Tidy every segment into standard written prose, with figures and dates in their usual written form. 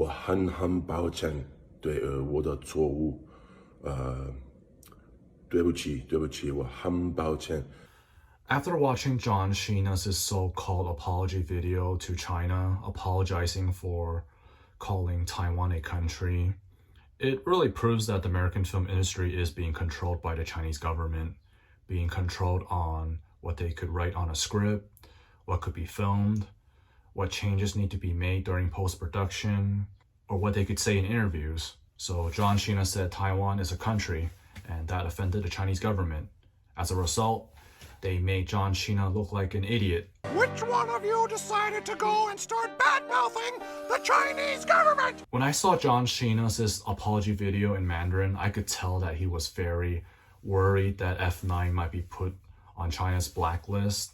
我很抱歉，我的错误，对不起，我很抱歉。After watching John Cena's so-called apology video to China, apologizing for calling Taiwan a country, it really proves that the American film industry is being controlled by the Chinese government, being controlled on what they could write on a script, what could be filmed, what changes need to be made during post-production, or what they could say in interviews. So John Cena said Taiwan is a country, and that offended the Chinese government. As a result, they made John Cena look like an idiot. Which one of you decided to go and start bad-mouthing the Chinese government? When I saw John Cena's apology video in Mandarin, I could tell that he was very worried that F9 might be put on China's blacklist.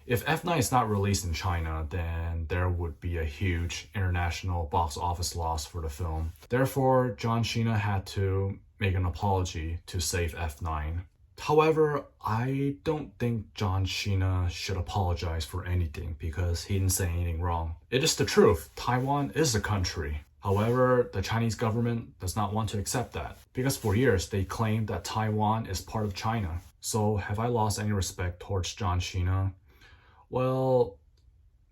If F9 is not released in China, then there would be a huge international box office loss for the film. Therefore, John Cena had to make an apology to save F9. However, I don't think John Cena should apologize for anything because he didn't say anything wrong. It is the truth. Taiwan is a country. However, the Chinese government does not want to accept that because for years they claimed that Taiwan is part of China. So have I lost any respect towards John Cena? Well,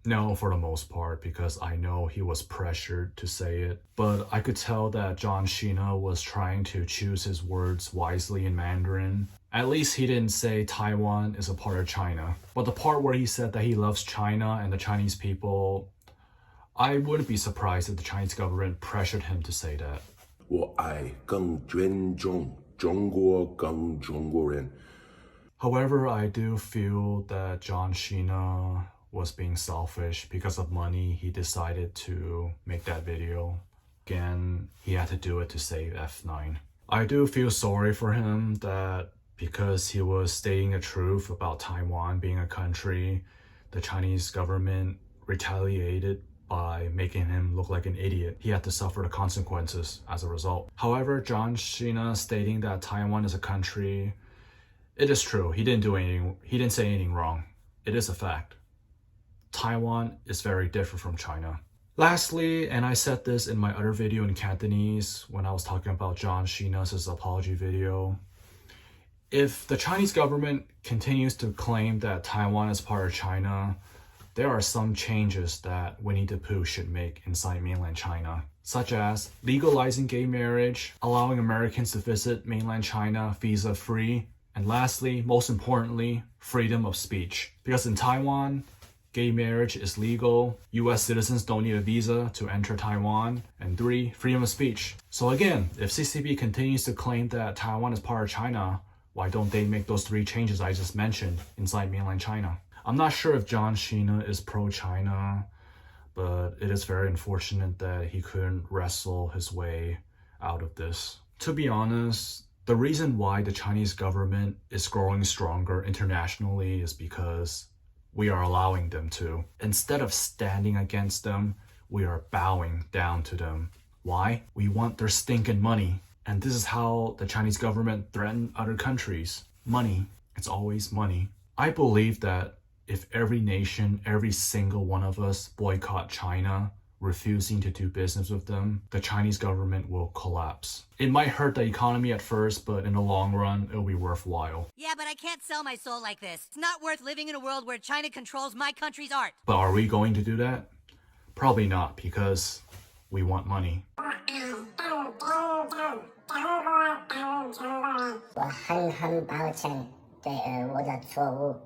no, for the most part, because I know he was pressured to say it. But I could tell that John Cena was trying to choose his words wisely in Mandarin. At least he didn't say Taiwan is a part of China. But the part where he said that he loves China and the Chinese people, I wouldn't be surprised if the Chinese government pressured him to say that. 我爱更尊重中国更中国人。 However, I do feel that John Cena was being selfish. Because of money, he decided to make that video. Again, he had to do it to save F9. I do feel sorry for him that because he was stating the truth about Taiwan being a country, the Chinese government retaliated by making him look like an idiot. He had to suffer the consequences as a result. However, John Cena stating that Taiwan is a country, it is true. He didn't say anything wrong. It is a fact. Taiwan is very different from China. Lastly, and I said this in my other video in Cantonese when I was talking about John Cena's apology video, if the Chinese government continues to claim that Taiwan is part of China, there are some changes that Winnie the Pooh should make inside mainland China, such as legalizing gay marriage, allowing Americans to visit mainland China visa-free, and lastly, most importantly, freedom of speech. Because in Taiwan, gay marriage is legal, US citizens don't need a visa to enter Taiwan, and 3, freedom of speech. So again, if CCP continues to claim that Taiwan is part of China, why don't they make those 3 changes I just mentioned inside mainland China? I'm not sure if John Cena is pro-China, but it is very unfortunate that he couldn't wrestle his way out of this. To be honest, the reason why the Chinese government is growing stronger internationally is because we are allowing them to. Instead of standing against them, we are bowing down to them. Why? We want their stinking money. And this is how the Chinese government threaten other countries. Money. It's always money. I believe that if every nation, every single one of us boycott China, refusing to do business with them, the Chinese government will collapse. It might hurt the economy at first, but in the long run, it'll be worthwhile. Yeah, but I can't sell my soul like this. It's not worth living in a world where China controls my country's art. But are we going to do that? Probably not, because we want money. 我很抱歉，我的错误。